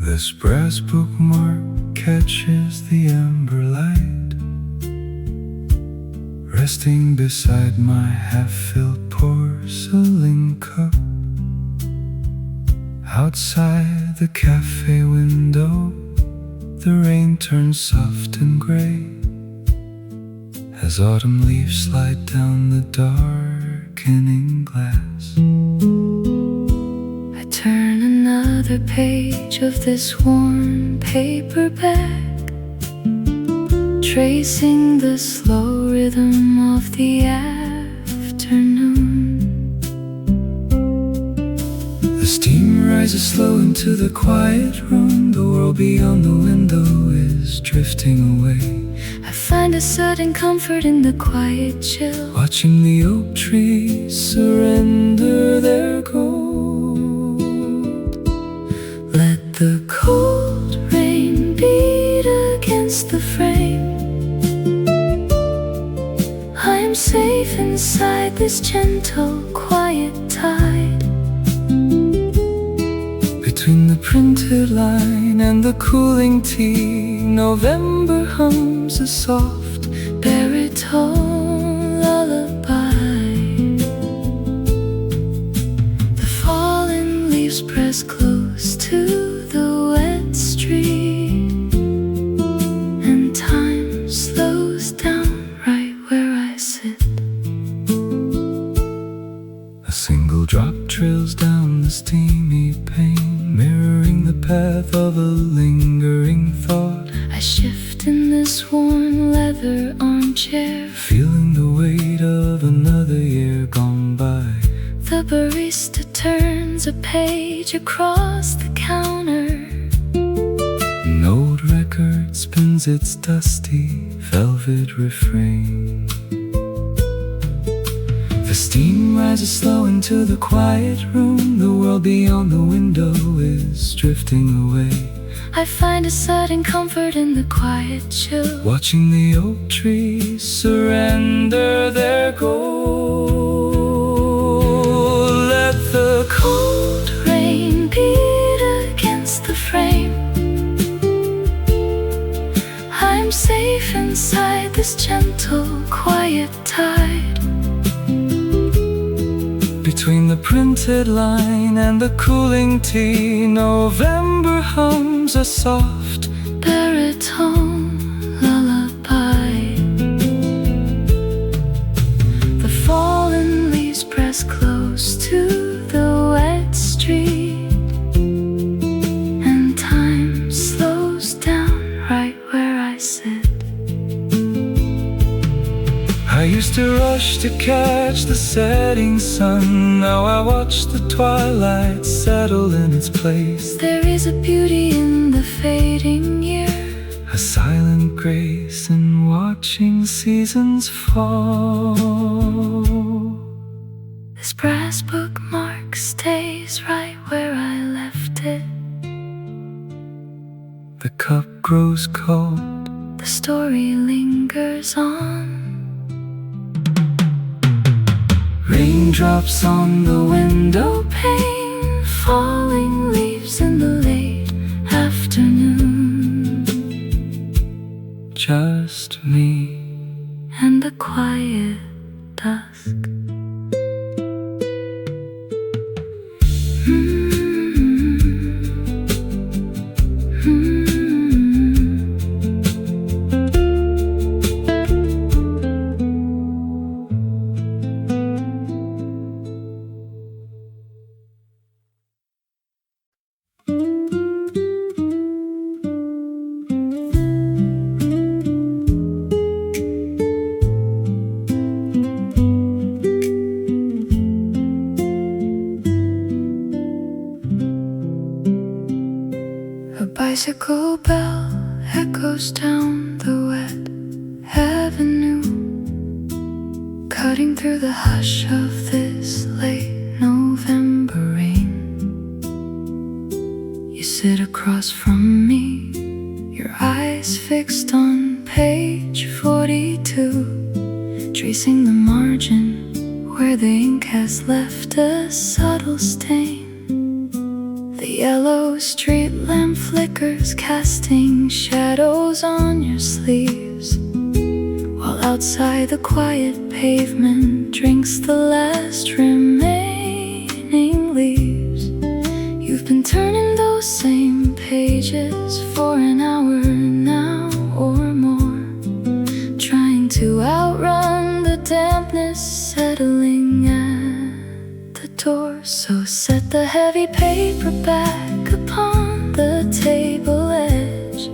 This brass bookmark catches the amber light, resting beside my half-filled porcelain cup. Outside the cafe window, the rain turns soft and gray as autumn leaves slide down the darkening glass. I turn another page of this worn paperback, tracing the slow rhythm of the afternoon. The steam rises slow into the quiet room. The world beyond the window is drifting away. I find a certain comfort in the quiet chill, watching the oak trees surrender their gold. Let the cold rain beat against the frame. I am safe inside this gentle, quiet tide. Between the printed line and the cooling tea, November hums a soft baritone lullaby. The fallen leaves press close to the wet street, and time slows down right where I sit. A single drop trails down the steamy pane, mirroring the path of a lingering thought. I shift in this worn leather armchair, feeling the weight of another year gone by. The barista turns a page across the counter. An old record spins its dusty velvet refrain. The steam rises slow into the quiet room. The world beyond the window is drifting away. I find a certain comfort in the quiet chill, watching the oak trees surrender their gold. Let the cold rain beat against the frame. I'm safe inside this gentle, quiet tide. Between the printed line and the cooling tea, November hums a soft baritone lullaby. The fallen leaves press close to the wet street, and time slows down right where I sit. I used to rush to catch the setting sun. Now I watch the twilight settle in its place. There is a beauty in the fading year, a silent grace in watching seasons fall. This brass bookmark stays right where I left it. The cup grows cold, the story lingers on. Raindrops on the window pane, falling leaves in the late afternoon. Just me and the quiet dusk. Bicycle bell echoes down the wet avenue, cutting through the hush of this late November rain. You sit across from me, your eyes fixed on page 42, tracing the margin where the ink has left a subtle stain. The yellow street lamp flickers, casting shadows on your sleeves, while outside the quiet pavement drinks the last remaining leaves. You've been turning those same pages for an hour now or more, trying to outrun the dampness settling at the door. So set the heavy paperback upon the table edge.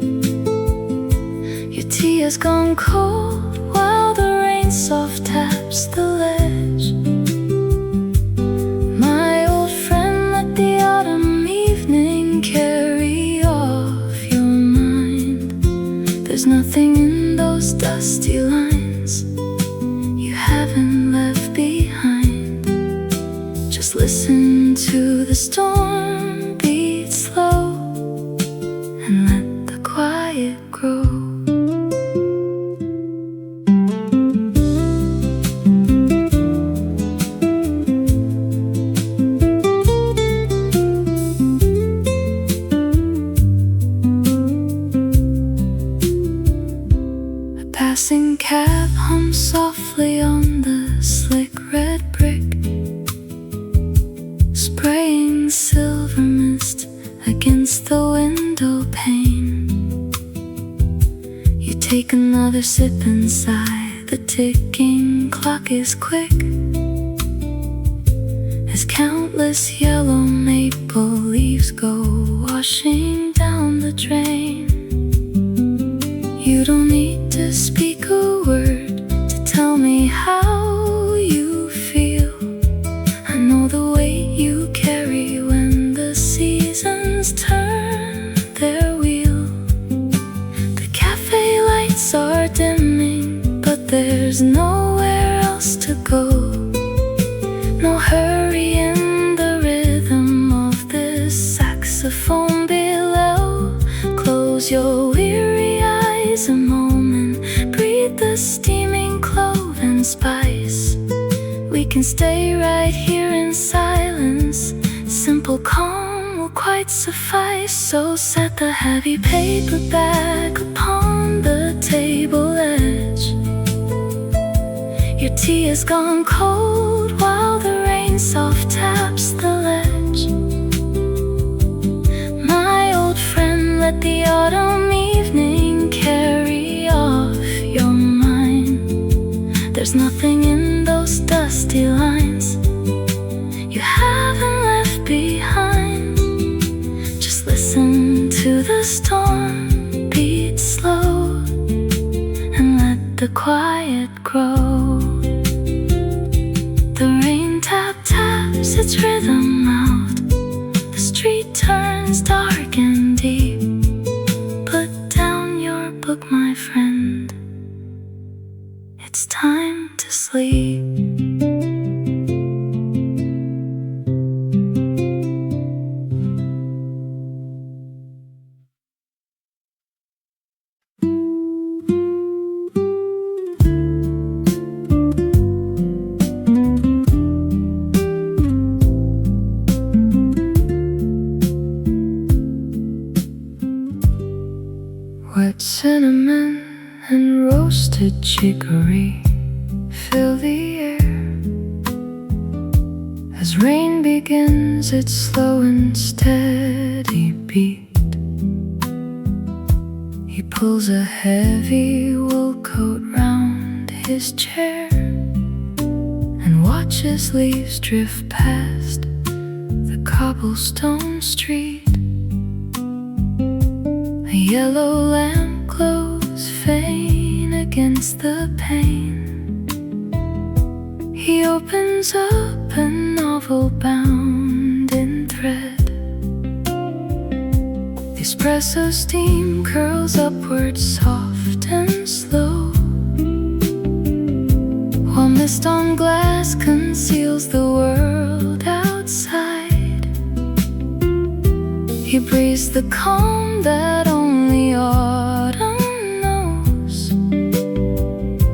Your tea has gone cold while the rain soft taps the ledge. My old friend, let the autumn evening carry off your mind. There's nothing in those dusty lines you haven't left behind. Just listen to the storm beat slow and let the quiet grow. A passing cab hums softly on the slick red brick, spraying silver mist against the window pane. You take another sip inside, the ticking clock is quick, as countless yellow maple leaves go washing down the drain. You don't need to speak a word to tell me how you feel. I know the weight you carry when the seasons turn their wheel. The cafe lights are dimming, but there's nowhere else to go. No hurry in the rhythm of this saxophone below. Close your weary eyes a moment, breathe the steaming clove and spice. We can stay right here in silence, simple calm will quite suffice. So set the heavy paperback upon the table edge. Your tea has gone cold while the rain soft taps the ledge. My old friend, let the autumn evening carry off your mind. There's nothing in those dusty lines you haven't left behind. Just listen to the storm beat slow and let the quiet grow. The rain tap taps its rhythm out, the street turns dark and deep. Put down your book, my friend, it's time to sleep. Wet cinnamon and roasted chicory fill the air. As rain begins its slow and steady beat, he pulls a heavy wool coat round his chair and watches leaves drift past the cobblestone street. A yellow lamp glows faint against the pane. He opens up a novel bound in thread. The espresso steam curls upward soft and slow, while mist on glass conceals the world outside. He breathes the calm that only autumn knows,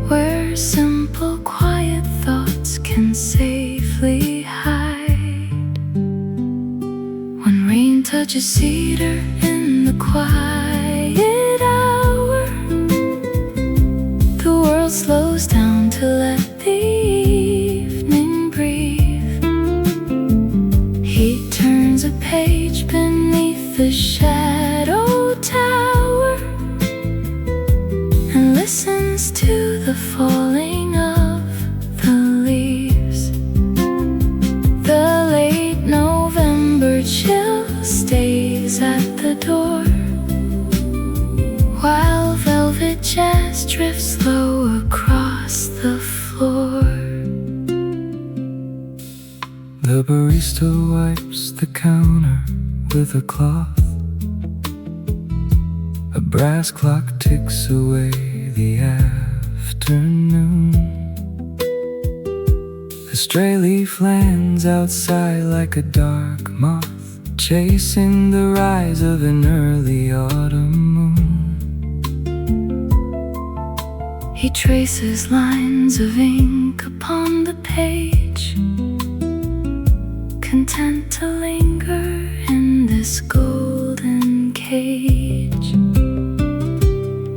where simple quiet thoughts can safely hide. When rain touches touch of cedar in the quiet hour. The world slows down to let the evening breathe. He turns a page beneath the shadow tower and listens to the falling of the leaves. The late November chill stays at the door, while velvet jazz drifts low across the floor. The barista wipes the counter with a cloth. A brass clock ticks away the afternoon. A stray leaf lands outside like a dark moth, chasing the rise of an early autumn moon. He traces lines of ink upon the page, content to linger in this golden cage.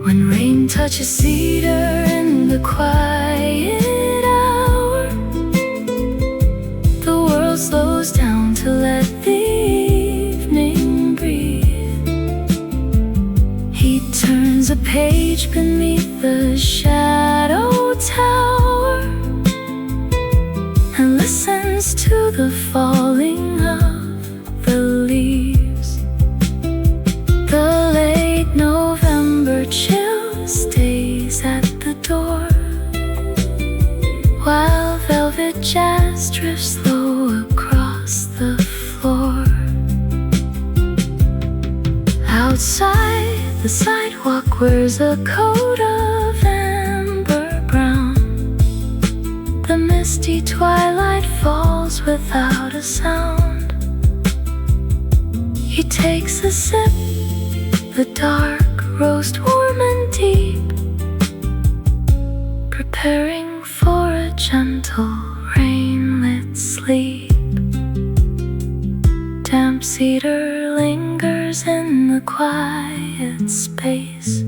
When rain touches cedar in the quiet hour, the world slows down to let the evening breathe. He turns a page beneath the shadow tower and listens to the falling of the leaves. The late November chill stays at the door, while velvet jazz drifts low across the floor. Outside, the sidewalk wears a coat of amber brown. The misty twilight falls without a sound. He takes a sip, the dark roast warm and deep, preparing for a gentle rain-lit sleep. Damp cedar lingers in the quiet space.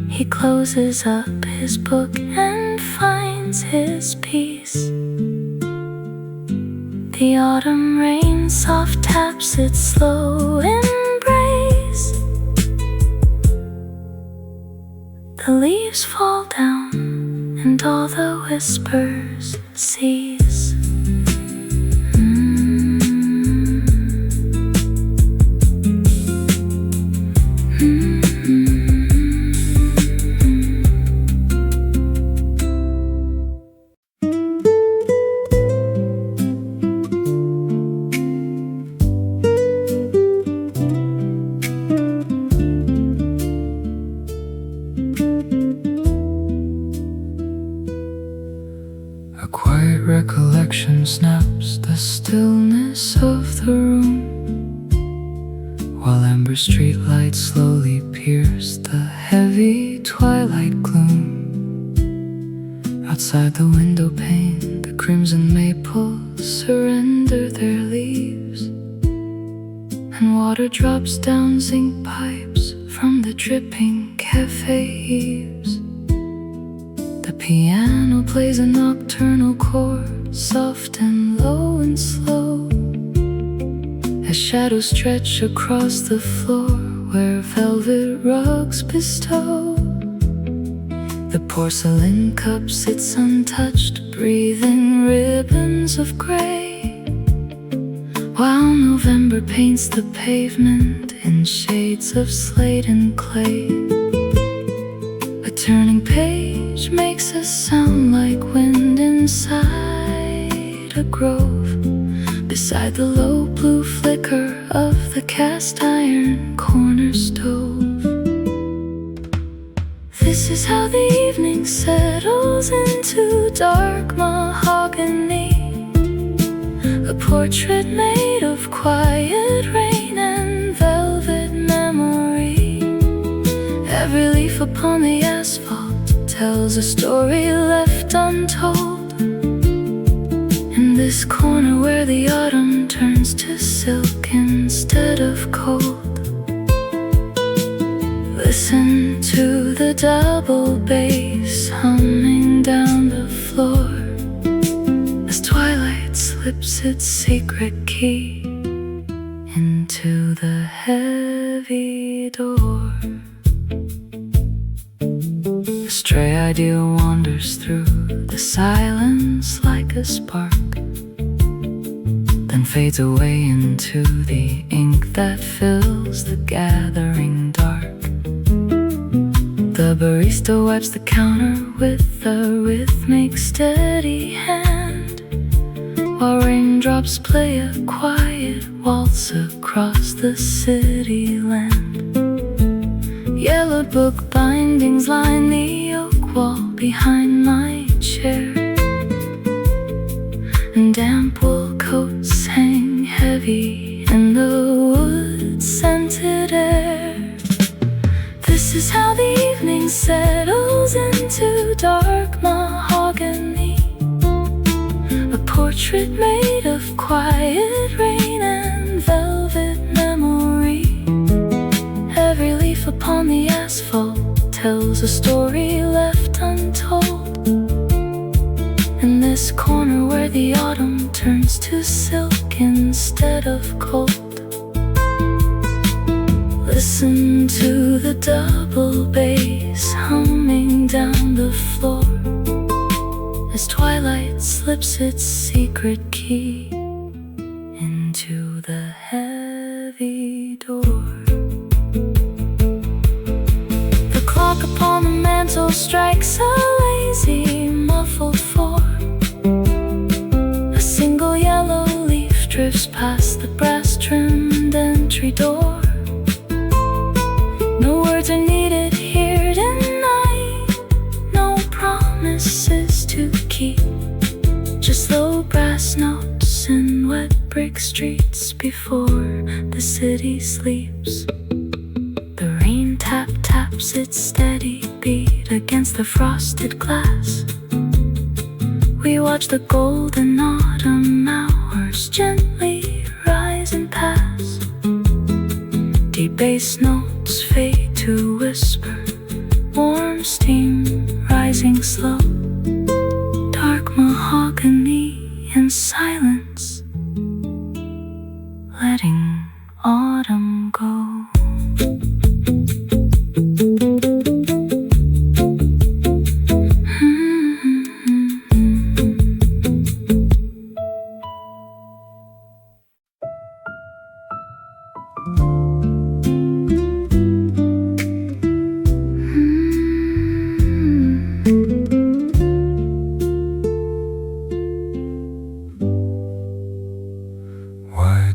He closes up his book and finds his peace. The autumn rain soft taps its slow embrace. The leaves fall down and all the whispers cease. A quiet recollection snaps the stillness of the room, while amber streetlights slowly pierce the heavy twilight gloom. Outside the window pane, the crimson maples surrender their leaves, and water drops down zinc pipes from the dripping cafe eaves. The piano plays a nocturnal chord, soft and low and slow, as shadows stretch across the floor where velvet rugs bestow. The porcelain cup sits untouched, breathing ribbons of gray, while November paints the pavement in shades of slate and clay. A turning page makes a sound like wind inside a grove, beside the low blue flicker of the cast iron corner stove. This is how the evening settles into dark mahogany, a portrait made of quiet rain and velvet memory. Every leaf upon the asphalt tells a story left untold, in this corner where the autumn turns to silk and the double bass humming down the floor as twilight slips its secret key into the heavy door. A stray idea wanders through the silence like a spark, then fades away into the ink that fills the gathering dark. The barista wipes the counter with a rhythmic, steady hand, while raindrops play a quiet waltz across the city land. Yellowed book bindings line the oak wall behind my chair, and damp wool coats hang heavy in the wood-scented air. This is how the evening settles into dark mahogany, a portrait made of quiet rain and velvet memory. Every leaf upon the asphalt tells a story left untold, in this corner where the autumn turns to silk instead of cold. Listen to the double bass humming down the floor as twilight slips its secret key into the heavy door. The clock upon the mantel strikes a lazy, muffled 4. A single yellow leaf drifts past the brass-trimmed entry door. No words are needed here tonight, no promises to keep, just low brass notes in wet brick streets before the city sleeps. The rain taps its steady beat against the frosted glass. We watch the golden autumn hours gently rise and pass. Deep bass notes fade to whisper, warm steam rising slow. Dark mahogany in silence, letting autumn go.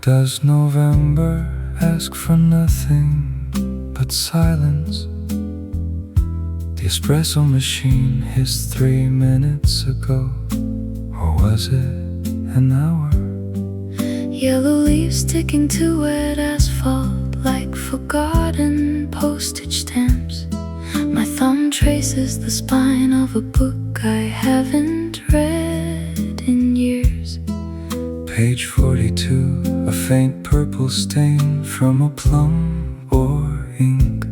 Does November ask for nothing but silence? The espresso machine hissed 3 minutes ago, or was it an hour? Yellow leaves sticking to wet asphalt like forgotten postage stamps. My thumb traces the spine of a book I haven't read in years. Page 42, a faint purple stain from a plum or ink.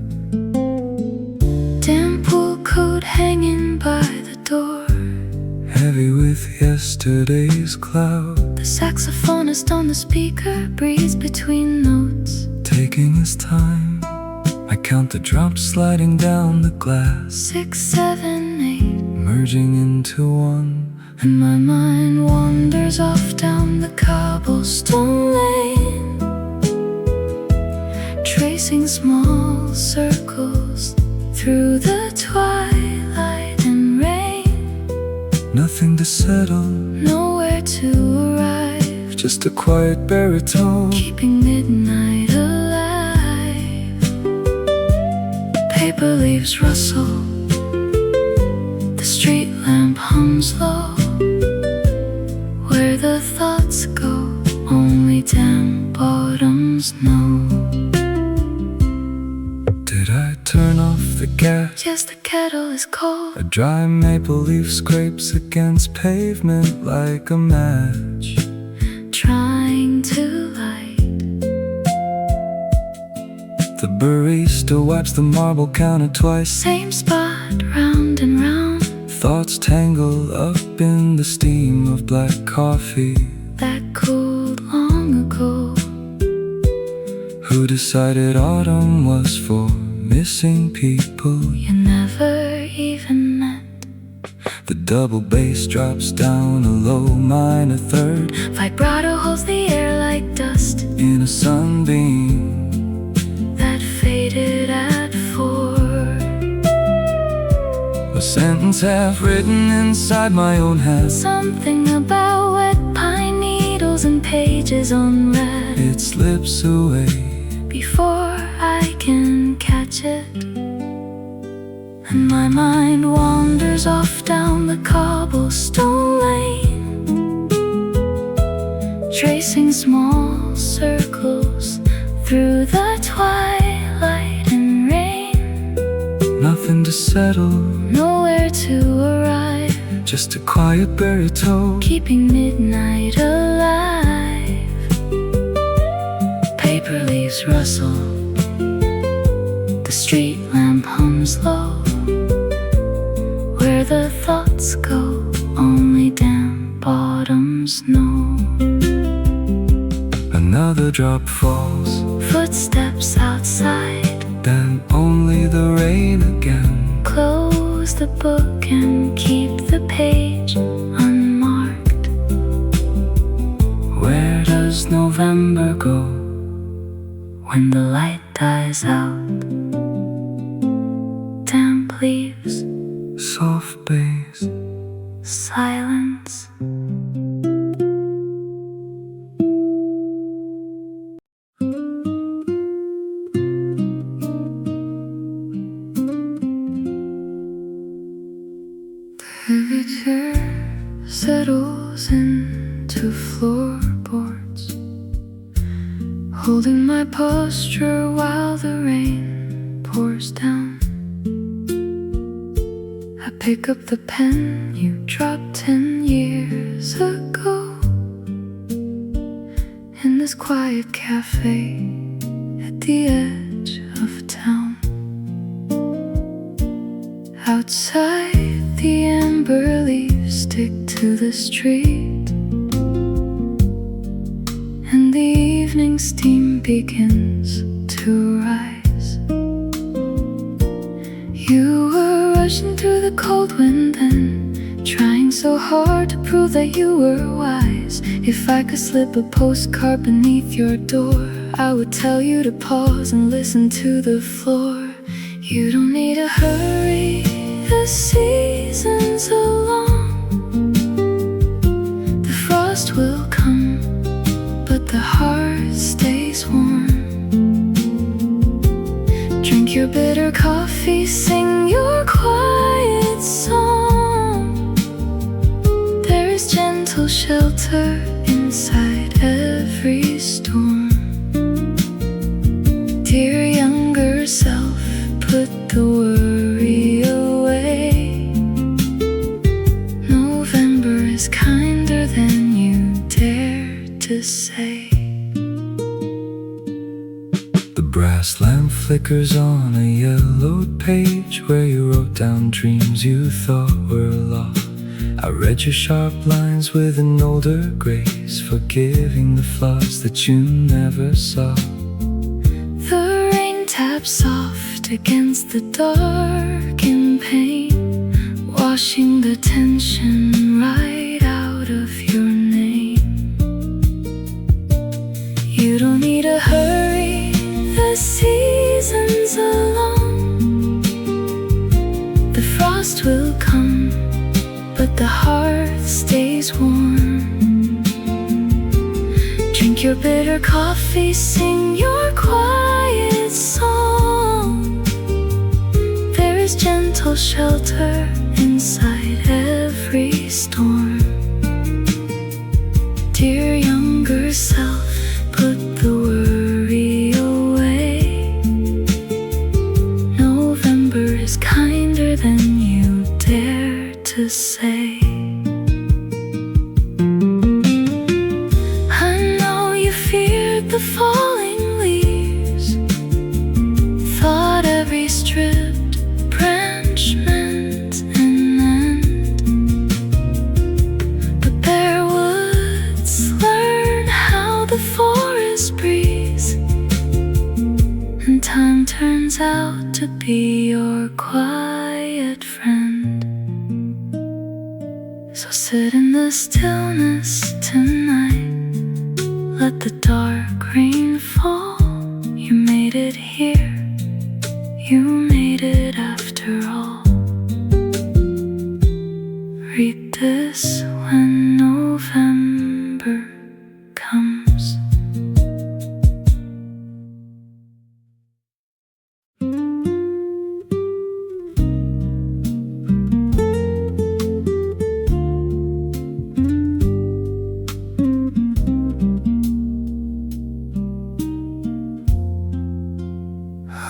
Damp wool coat hanging by the door, heavy with yesterday's cloud. The saxophonist on the speaker breathes between notes, taking his time. I count the drops sliding down the glass, 6, 7, 8, merging into one. And my mind wanders off down the cobblestone lane, tracing small circles through the twilight and rain. Nothing to settle, nowhere to arrive, just a quiet baritone, keeping midnight alive. Paper leaves rustle, the street lamp hums low. Where the thoughts go, only damp autumns know. Did I turn off the gas? Yes, the kettle is cold. A dry maple leaf scrapes against pavement like a match, trying to light the barista wipes the marble counter twice. Same spot, round and round. Thoughts tangle up in the steam of black coffee That cooled long ago. Who decided autumn was for missing people You never even met. The double bass drops down a low minor third. Vibrato holds the air like dust In a sunbeam that faded at 4. A sentence half written inside my own head. Something about wet pine needles and pages unread. It slips away Before I can catch it, and my mind wanders off down the cobblestone lane, tracing small circles through the twilight and rain. Nothing to settle, Nowhere to arrive, just a quiet baritone keeping midnight alive. Paper leaves rustle, the street lamp hums low. Where the thoughts go, only damp bottoms know. Another drop falls, Footsteps outside, then only the rain again. close the book and keep the page unmarked. Where does November go? When the light dies out, damp leaves, Soft bass, silence. Heavy chair settles into floorboards, holding my posture while the rain pours down. I pick up the pen you dropped 10 years ago in this quiet cafe at the edge of town. Outside, the amber leaves stick to the street, and the evening steam begins to rise. You were rushing through the cold wind then, trying so hard to prove that you were wise. If I could slip a postcard beneath your door, I would tell you to pause and listen to the floor. You don't need to hurry, the seasons are long. The frost will come, but the heart stays warm. Drink your bitter coffee, sing your quiet song. There is gentle shelter inside every storm. Dear younger self, put the worry away. November is kinder than you dare to say. The brass lamp flickers on a yellowed page where you wrote down dreams you thought were law. I read your sharp lines with an older grace, forgiving the flaws that you never saw. The rain taps soft against the dark in pain, washing the tension right out of your name. You don't need to hurry, the seasons are long. The frost will come, but the heart stays warm. Drink your bitter coffee, sing your quiet song. There is gentle shelter inside every storm. Dear younger self, put the worry away. November is kinder than you dare to say. I know you feared the falling leaves, turns out to be your quiet friend. So sit in the stillness tonight, let the dark rain fall. You made it here, you made it after all. Read this when November comes.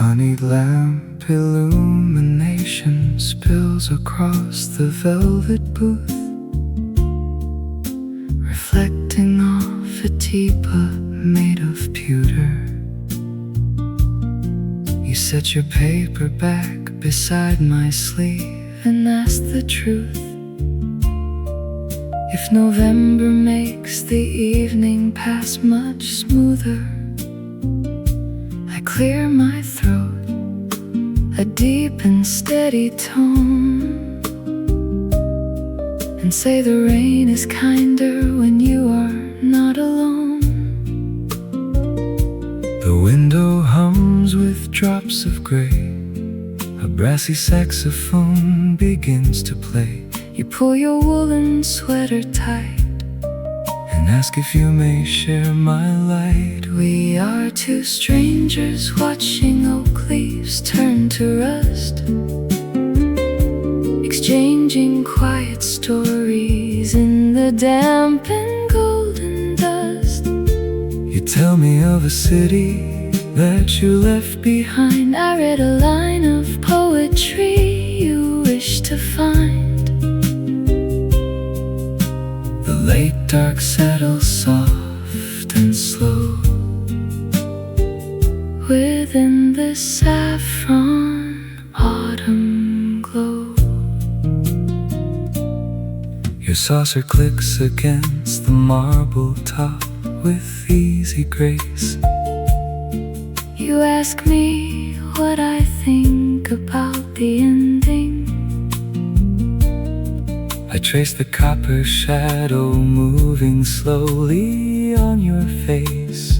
Honeyed lamp illumination spills across the velvet booth, reflecting off a teapot made of pewter. You set your paper back beside my sleeve and ask the truth. If November makes the evening pass much smoother, I clear my throat, a deep and steady tone, and say the rain is kinder when you are not alone. The window hums with drops of gray, a brassy saxophone begins to play. You pull your woolen sweater tight and ask if you may share my light. We are two strangers watching oak leaves turn to rust, exchanging quiet stories in the damp and golden dust. You tell me of a city that you left behind. I read a line of poetry you wish to find. The late dark settles soft and slow within the saffron autumn glow. Your saucer clicks against the marble top with easy grace. You ask me what I think about the ending. I trace the copper shadow moving slowly on your face,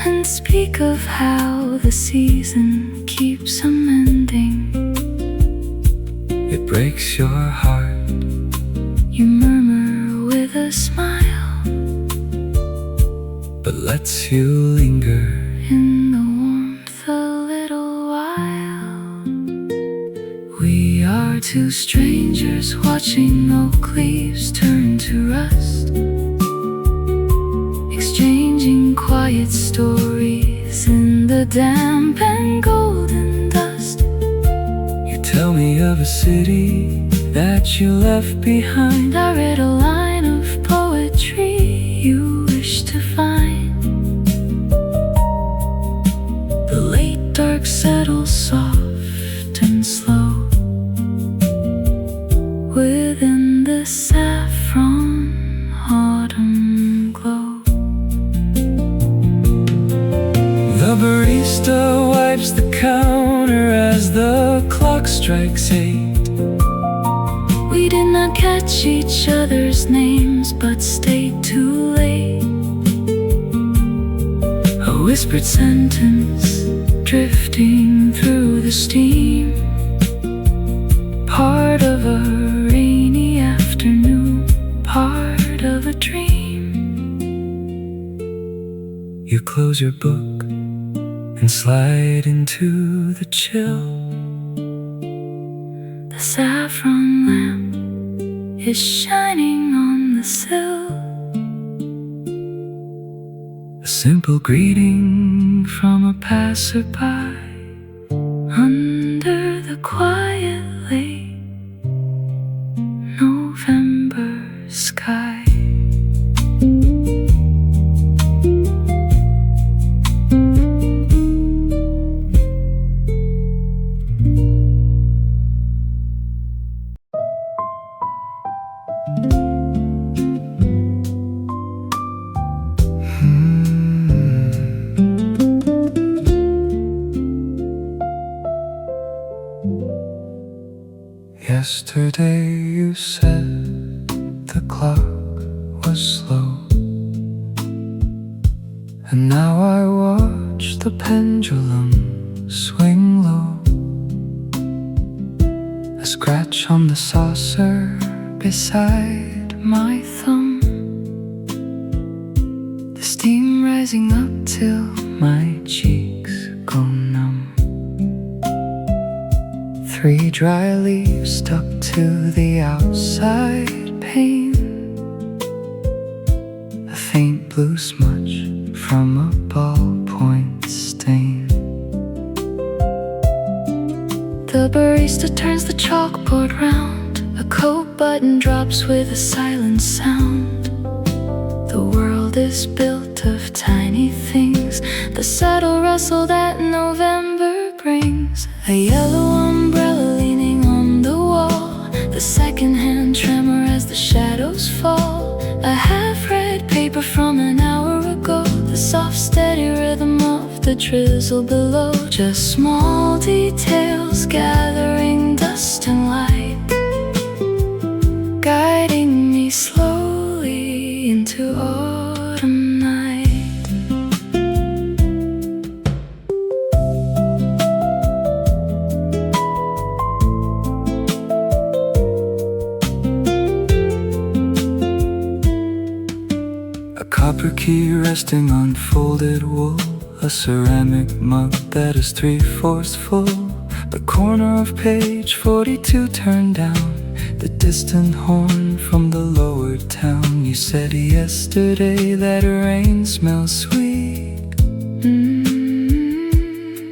and speak of how the season keeps amending. It breaks your heart, you murmur with a smile, but lets you linger in the warmth a little while. We are two strangers watching oak leaves turn to rust, exchanging quiet stories in the damp and golden dust. You tell me of a city that you left behind. I read a line of poetry you wish to find. The late dark settles soft and slow within the saffron autumn glow. The barista wipes the counter as the clock strikes 8. We did not catch each other's names but stayed too late. A whispered sentence drifting through the steam, part of a rainy afternoon, part of a dream. You close your book and slide into the chill. The saffron lamp is shining on the sill. A simple greeting from a passerby under the quiet late November sky. Yesterday you said the clock was slow, and now I watch the pendulum swing low. A scratch on the saucer beside my thumb, the steam rising up till my cheeks go numb. 3 dry leaves stuck to the outside pane, a faint blue smudge from a ballpoint stain. The barista turns the chalkboard round, a coat button drops with a silent sound. The world is built of tiny things, the subtle rustle that November brings. A yellow umbrella leaning on the wall, the second-hand tremor as the shadows fall. A half-read paper from an hour ago, the soft steady rhythm of the drizzle below. Just small details gathering dust and light, guiding me slowly into autumn night. A copper key resting on folded wool, a ceramic mug that is 3/4 full, the corner of page 42 turned down, the distant horn from the lower town. You said yesterday that rain smells sweet,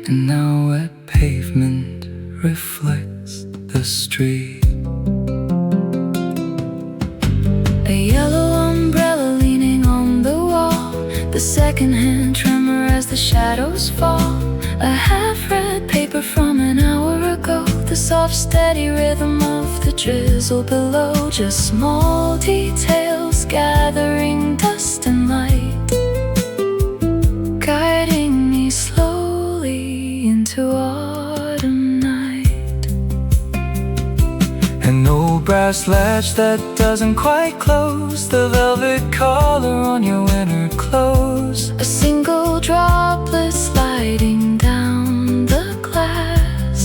and now wet pavement reflects the street. A yellow umbrella leaning on the wall, the second-hand tremor as the shadows fall. A half-read paper from an hour ago, the soft steady rhythm of the drizzle below. Just small details gathering dust and light, guiding me slowly into autumn night. An old brass latch that doesn't quite close, the velvet collar on your winter clothes. A single droplet sliding down the glass,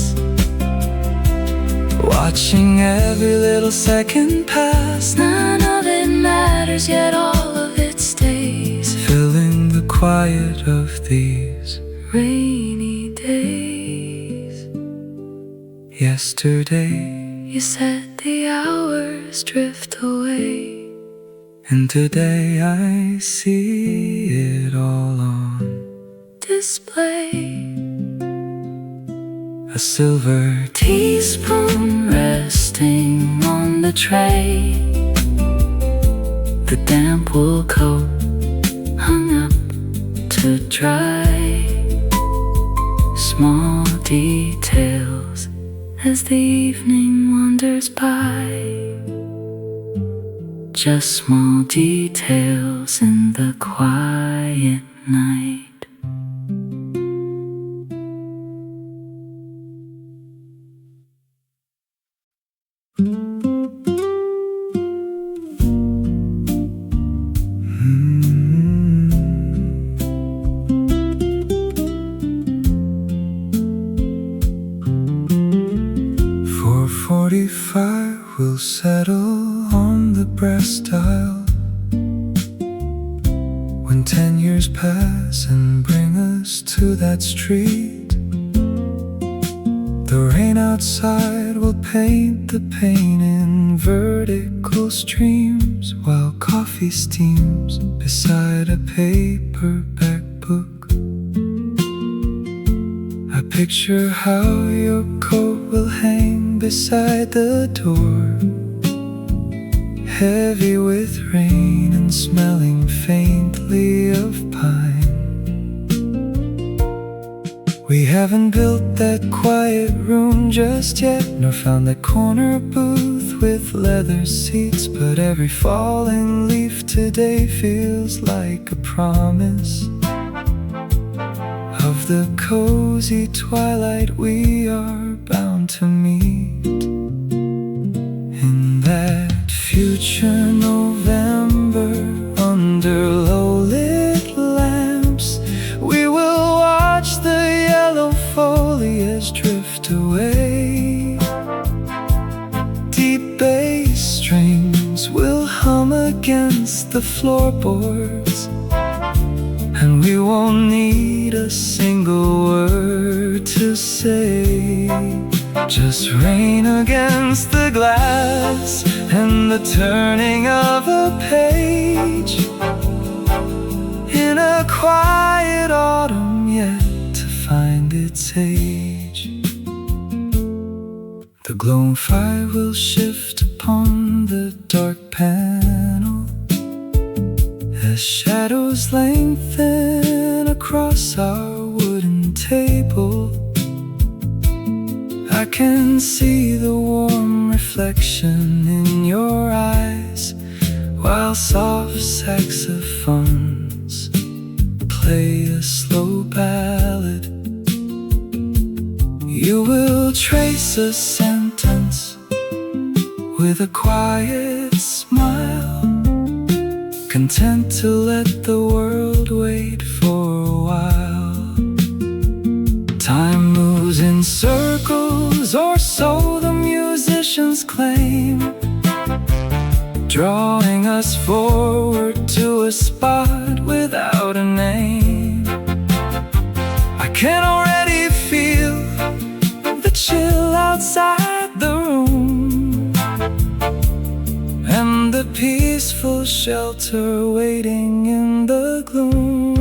watching every little second pass. None of it matters, yet all of it stays, filling the quiet of these rainy days. Yesterday you said the hours drift away, and today I see it all on display. A silver teaspoon resting on the tray, the damp wool coat hung up to dry. Small details as the evening wanders by, just small details in the quiet night. We'll settle on the brass dial when 10 years pass and bring us to that street. The rain outside will paint the pain in vertical streams, while coffee steams beside a paperback book. I picture how your coat will hang beside the door, heavy with rain and smelling faintly of pine. We haven't built that quiet room just yet, nor found that corner booth with leather seats, but every falling leaf today feels like a promise of the cozy twilight we are bound to meet. future November, under low-lit lamps, we will watch the yellow foliage drift away. Deep bass strings will hum against the floorboards, and we won't need a single word to say. Just rain against the glass and the turning of a page in a quiet autumn yet to find its age. The glowing fire will shift upon the dark panel as shadows lengthen across our wooden table. I can see the warm reflection in your eyes while soft saxophones play a slow ballad. You will trace a sentence with a quiet smile, content to let the world wait for a while. Time moves in circles, or so the musicians claim, drawing us forward to a spot without a name. I can already feel the chill outside the room, and the peaceful shelter waiting in the gloom.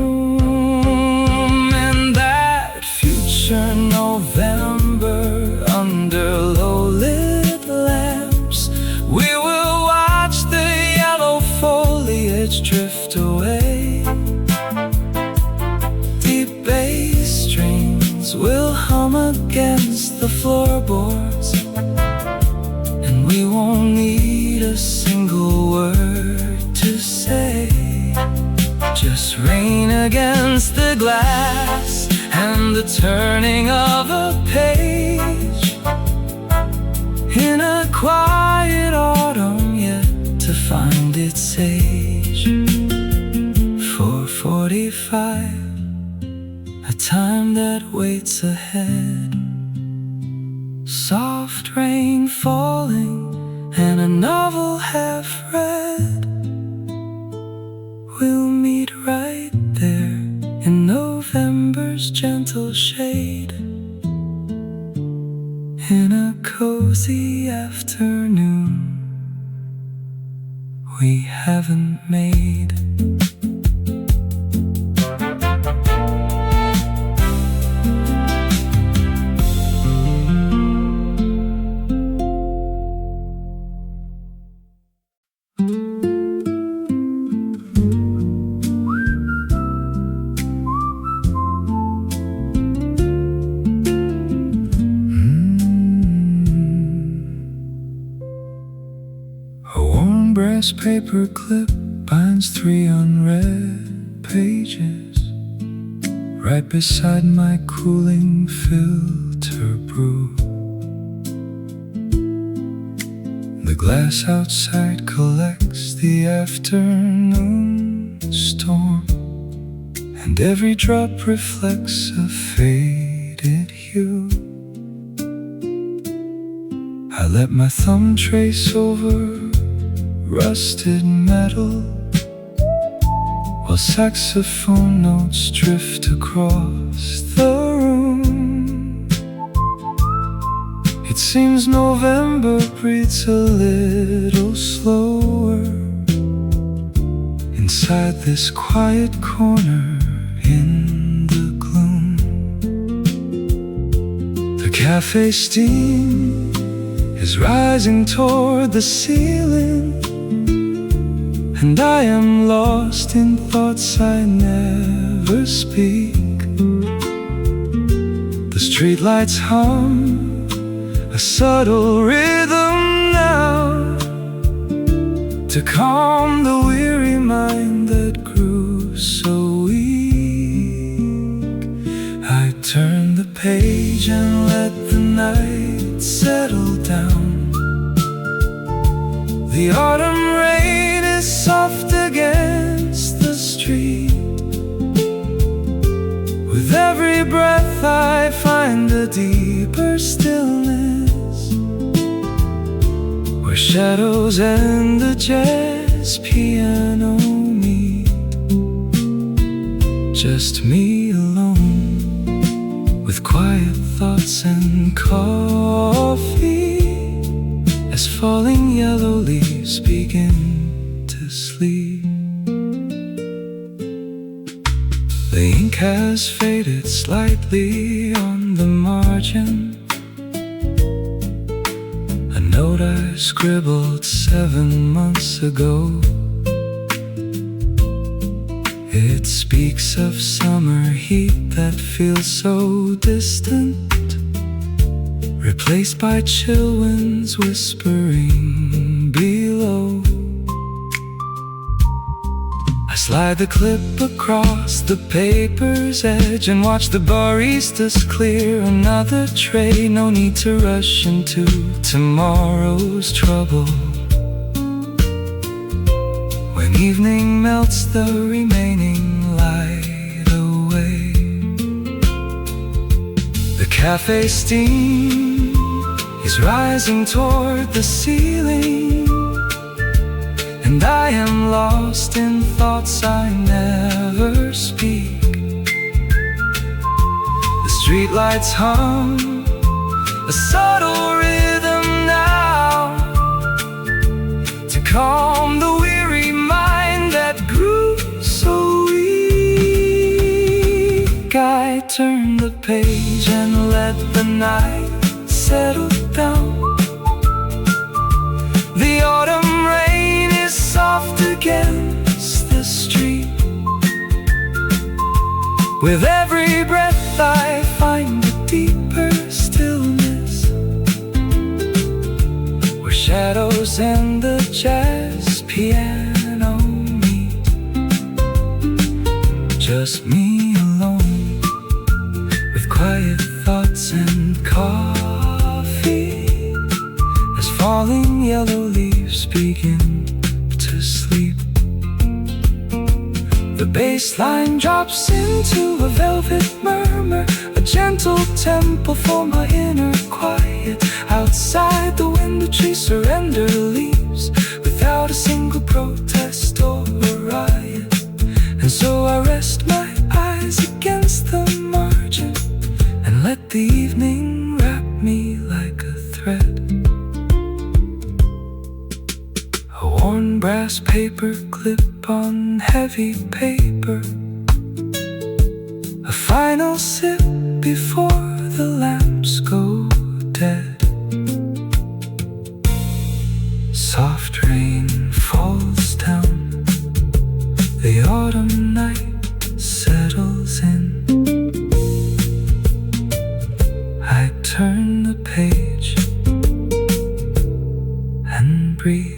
And that future November, under low-lit lamps, we will watch the yellow foliage drift away. Deep bass strings will hum against the floorboards, and we won't need a single word to say. Just rain against the glass and the turning of a page in a quiet autumn yet to find its age. 4:45, a time that waits ahead. Soft rain falling and a novel half read. We'll meet right there in November's gentle shade, in a cozy afternoon we haven't made. Brass paper clip binds 3 unread pages right beside my cooling filter brew. The glass outside collects the afternoon storm, and every drop reflects a faded hue. I let my thumb trace over rusted metal while saxophone notes drift across the room. It seems November breathes a little slower inside this quiet corner in the gloom. The cafe steam is rising toward the ceiling, and I am lost in thoughts I never speak. The streetlights hum a subtle rhythm now to calm the weary mind that grew so weak. I turn the page and let the night settle down. The autumn rain is soft against the street. With every breath I find a deeper stillness, where shadows and the jazz piano meet. Just me alone, with quiet thoughts and coffee, as falling yellow leaves begin to sleep. The ink has faded slightly on the margin. A note I scribbled 7 months ago. It speaks of summer heat that feels so distant, replaced by chill winds whispering below. I slide the clip across the paper's edge and watch the baristas clear another tray. No need to rush into tomorrow's trouble. When evening melts the remaining light away, the cafe steam is rising toward the ceiling, and I am lost in thoughts I never speak. The streetlights hum a subtle rhythm now, to calm the weary mind that grew so weak. I turn the page and let the night settle down. The autumn rain is soft against the street. With every breath I find a deeper stillness, where shadows and the jazz piano meet. Just me alone, with quiet thoughts and coffee, as falling yellow leaves begin to sleep. The bass line drops into a velvet murmur, a gentle tempo for my inner quiet. Outside the window trees surrender leaves without a single protest or a riot. And so I rest my eyes against the margin and let the evening wrap me like a thread. A worn brass paper clip on heavy paper, a final sip before the lamps go dead. Soft rain falls down, the autumn night settles in. I turn the page and breathe.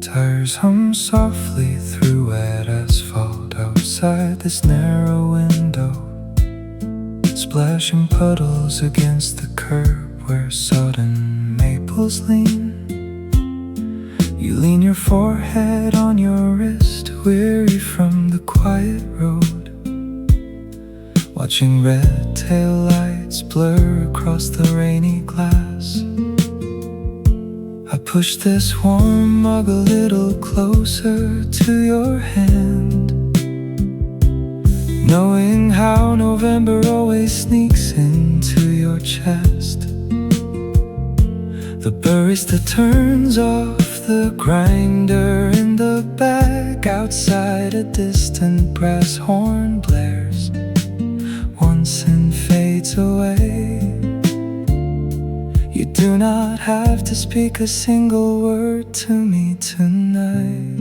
Tires hum softly through wet asphalt outside this narrow window, splashing puddles against the curb where sodden maples lean. You lean your forehead on your wrist, weary from the quiet road, watching red tail lights blur across the rainy glass. I push this warm mug a little closer to your hand, knowing how November always sneaks into your chest. The barista turns off the grinder in the back. Outside a distant brass horn blares once and fades away. You do not have to speak a single word to me tonight.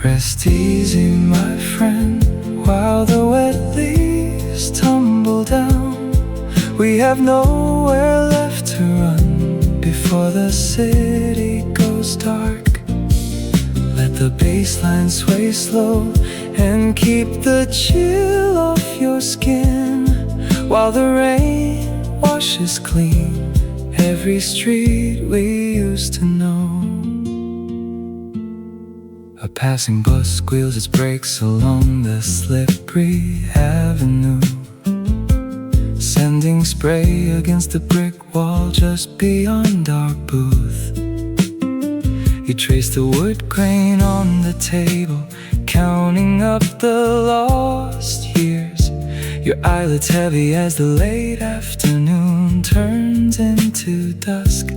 Rest easy, my friend, while the wet leaves leaves tumble down, we have nowhere left to run before the city goes dark. Let the bassline sway slow and keep the chill off your skin, while the rain washes clean every street we used to know. A passing bus squeals its brakes along the slippery avenue, sending spray against the brick wall just beyond our booth. You trace the wood grain on the table, counting up the lost years, your eyelids heavy as the late afternoon turns into dusk.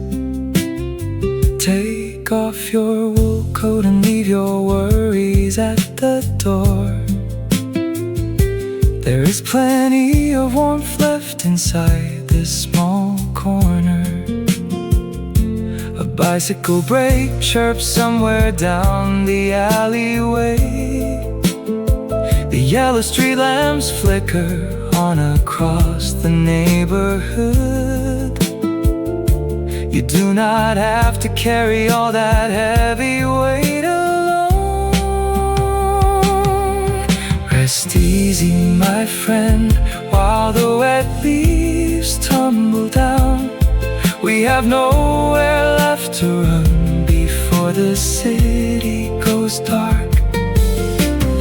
Take off your wool coat and leave your worries at the door. There is plenty of warmth left inside this small corner. A bicycle brake chirps somewhere down the alleyway. The yellow street lamps flicker on across the neighborhood. You do not have to carry all that heavy weight alone. Rest easy, my friend, while the wet leaves tumble down. We have nowhere left to run before the city goes dark.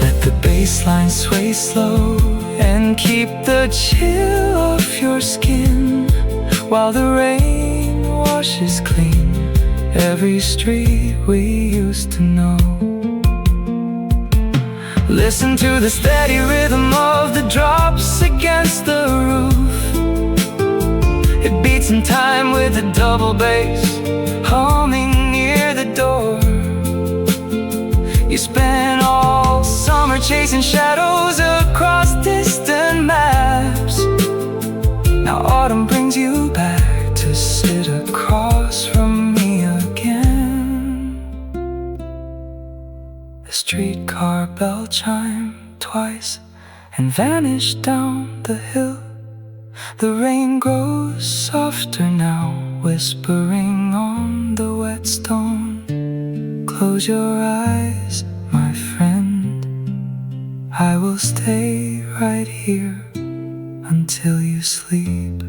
Let the bassline sway slow and keep the chill off your skin, while the rain washes clean every street we used to know. Listen to the steady rhythm of the drops against the roof. It beats in time with a double bass humming near the door. You spent all summer chasing shadows across distant maps. Now autumn brings you back to sit across from me again. The streetcar bell chimed twice and vanished down the hill. The rain grows softer now, whispering on the wet stone. Close your eyes, my friend, I will stay right here until you sleep.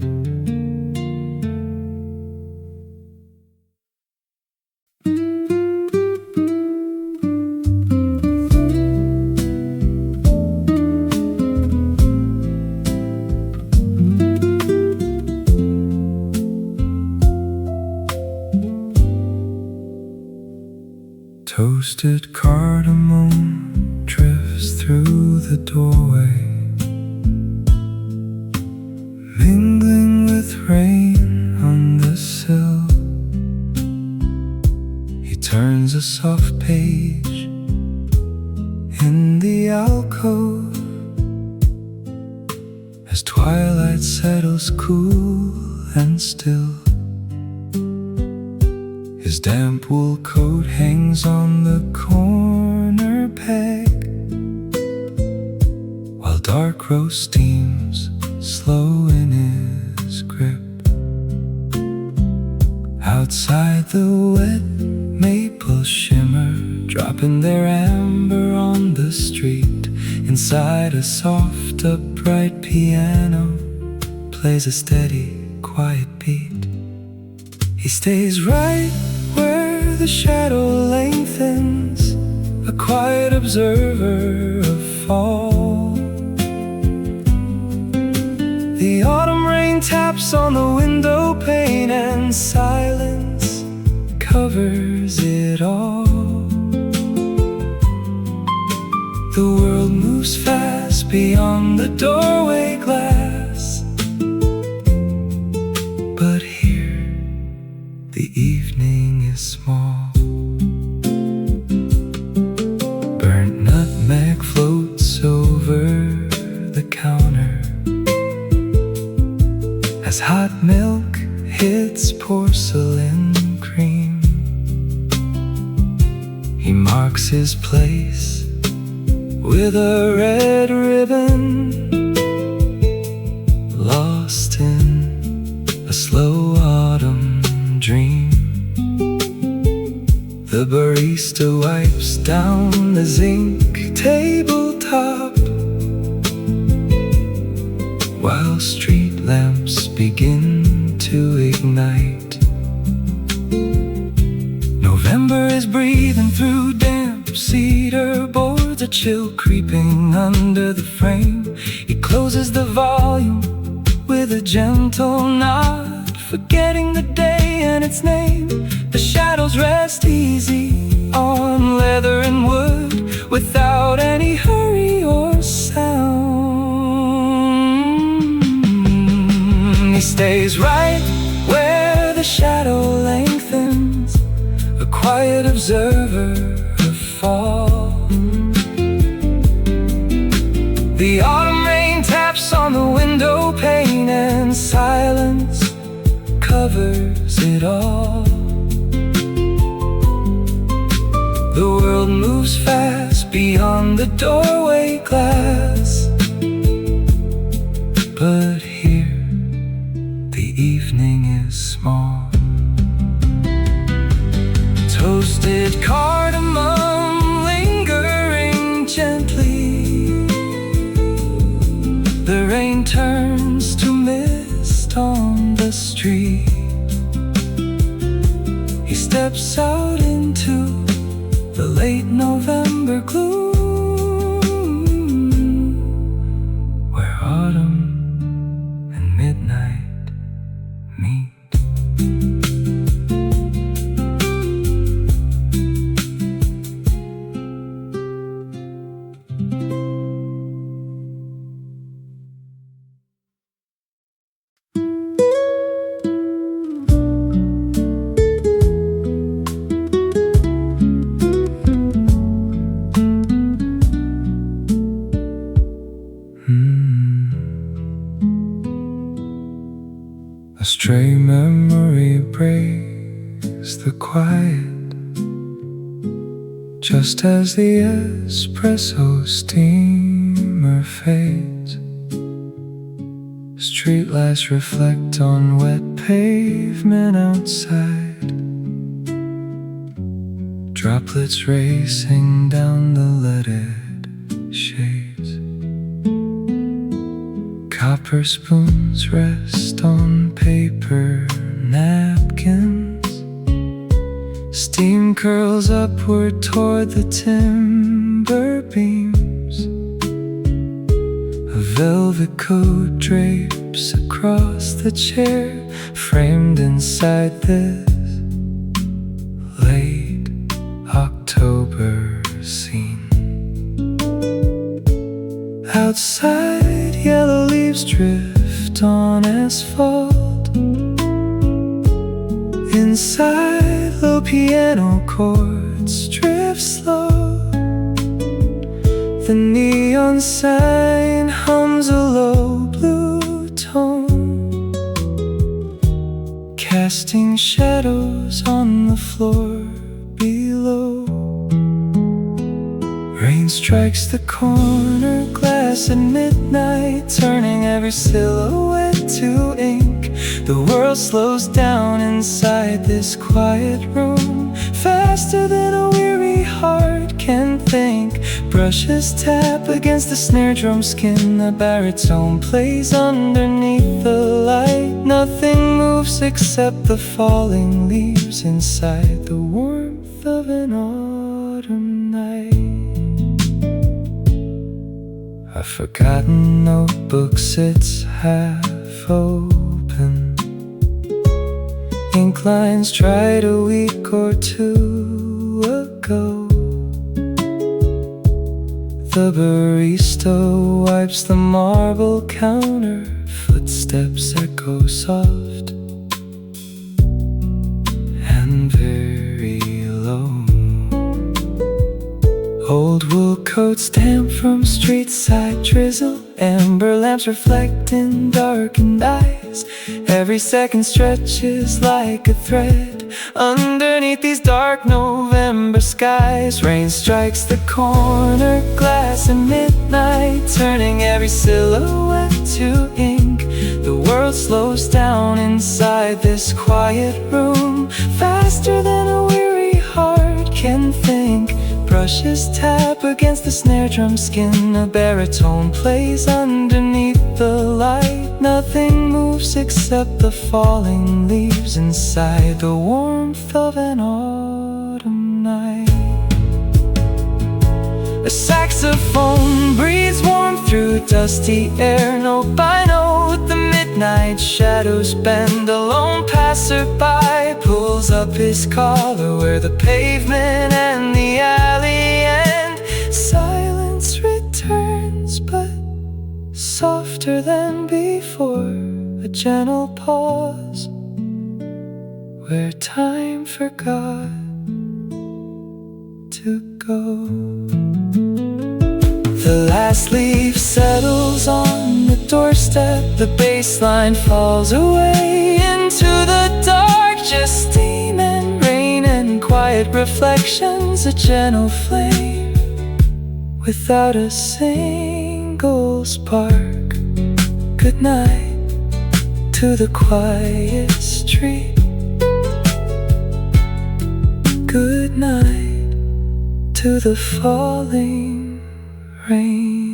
Toasted cardamom drifts through the doorway, mingling with rain on the sill. He turns a soft page in the alcove as twilight settles cool and still. His damp wool coat hangs on the corner peg, while dark roast steams slow in his grip. Outside the wet maples shimmer, dropping their amber on the street. Inside a soft upright piano plays a steady quiet beat. He stays right where the shadow lengthens, a quiet observer of fall. The autumn rain taps on the window pane and silence covers it all. The world moves fast beyond the doorway glass, but here the evening is small. Burnt nutmeg floats over the counter as hot milk hits porcelain cream. He marks his place with a red ribbon The barista wipes down the zinc tabletop, while street lamps begin to ignite. November is breathing through damp cedar boards, a chill creeping under the frame. He closes the volume with a gentle nod, forgetting the day and its name. The shadows rest easy on leather and wood, without any hurry or sound. He stays right where the shadow lengthens, a quiet observer of fall. The autumn rain taps on the window pane, and silence covers it all. The world moves fast beyond the doorway glass, but here the evening is small. Toasted cardamom lingering gently, the rain turns to mist on the street. He steps out into the late November gloom, where autumn and midnight meet. A stray memory breaks the quiet, just as the espresso steamer fades. Streetlights reflect on wet pavement outside, droplets racing down the leaded shades. Copper spoons rest on paper napkins, steam curls upward toward the timber beams. A velvet coat drapes across the chair, framed inside this late October scene. Outside, yellow leaves drift on asphalt. Inside, low piano chords drift slow. The neon sign hums a low blue tone, casting shadows on the floor below. Rain strikes the corner glass at midnight, turning every silhouette to ink. The world slows down inside this quiet room, faster than a weary heart can think. Brushes tap against the snare drum skin, the baritone plays underneath the light. Nothing moves except the falling leaves inside the warmth of an autumn night. A forgotten notebook sits half open, ink lines dried a week or two ago. The barista wipes the marble counter, footsteps echo soft and very low. Old wool coats damp from street side drizzle, amber lamps reflect in darkened eyes. Every second stretches like a thread underneath these dark November skies. Rain strikes the corner glass at midnight, turning every silhouette to ink. The world slows down inside this quiet room, faster than a weary heart can think. Brushes tap against the snare drum skin. A baritone plays underneath the light. Nothing moves except the falling leaves inside the warmth of an autumn night. A saxophone breathes warmth through dusty air. Note by note the midnight shadows bend. A lone passerby pulls up his collar where the pavement and the alley end. Silence returns, but softer than before. A gentle pause where time forgot to go. The last leaf settles on the doorstep. The bass line falls away into the dark. Just steam and rain and quiet reflections. A gentle flame without a single spark. Good night to the quiet street. Good night to the falling rain.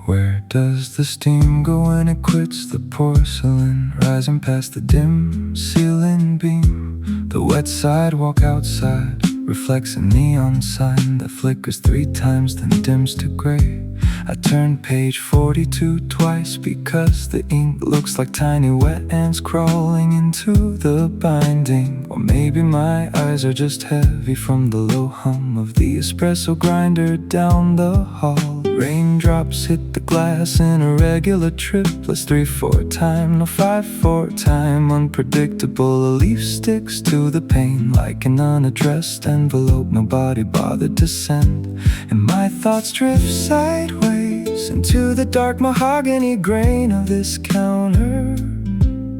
Where does the steam go when it quits the porcelain? Rising past the dim ceiling beam. The wet sidewalk outside reflects a neon sign that flickers 3 times then dims to gray. I turn page 42 twice because the ink looks like tiny wet ants crawling into the binding. Or maybe my eyes are just heavy from the low hum of the espresso grinder down the hall. Raindrops hit the glass in a regular triplets. 3/4 time, no 5/4 time. Unpredictable, a leaf sticks to the pane like an unaddressed envelope nobody bothered to send. And my thoughts drift sideways into the dark mahogany grain of this counter.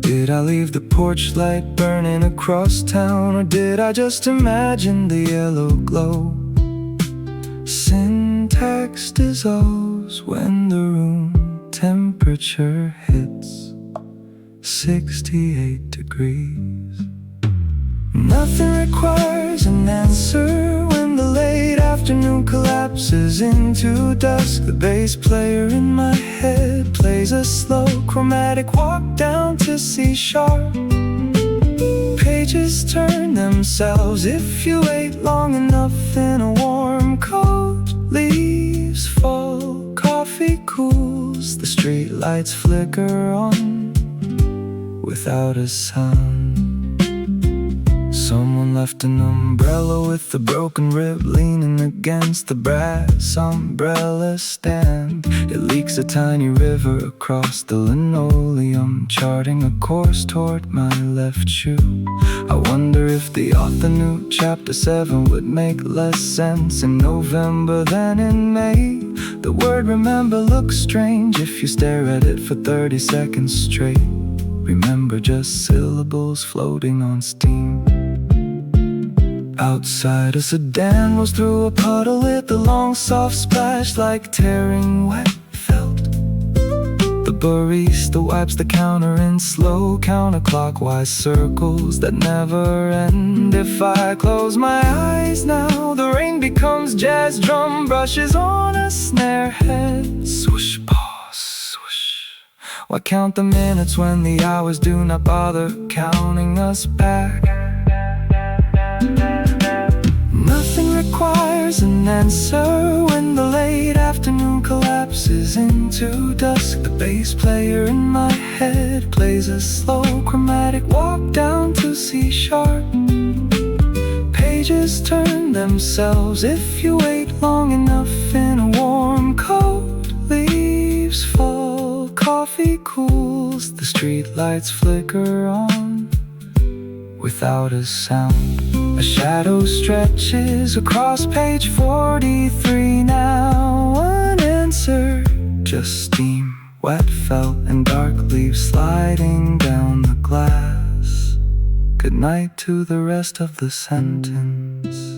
Did I leave the porch light burning across town, or did I just imagine the yellow glow? Syntax dissolves when the room temperature hits 68 degrees. Nothing requires an answer when the late afternoon collapses into dusk. The bass player in my head plays a slow chromatic walk down to C sharp. Pages turn themselves if you wait long enough in a warm coat. Leaves fall, coffee cools, the street lights flicker on without a sound. Someone left an umbrella with a broken rib leaning against the brass umbrella stand. It leaks a tiny river across the linoleum, charting a course toward my left shoe. I wonder if the author knew chapter 7 would make less sense in November than in May. The word remember looks strange if you stare at it for 30 seconds straight. Remember just syllables floating on steam. Outside, a sedan rolls through a puddle with a long soft splash like tearing wet felt. The barista wipes the counter in slow counterclockwise circles that never end. If I close my eyes now, the rain becomes jazz drum brushes on a snare head. Swoosh, pause, swoosh. Why count the minutes when the hours do not bother counting us back? Nothing requires an answer when the late afternoon collapses into dusk. The bass player in my head plays a slow chromatic walk down to C sharp. Pages turn themselves if you wait long enough in a warm coat. Leaves fall, coffee cools, the street lights flicker on without a sound. A shadow stretches across page 43 now, unanswered, just steam, wet felt and dark leaves sliding down the glass. Good night to the rest of the sentence.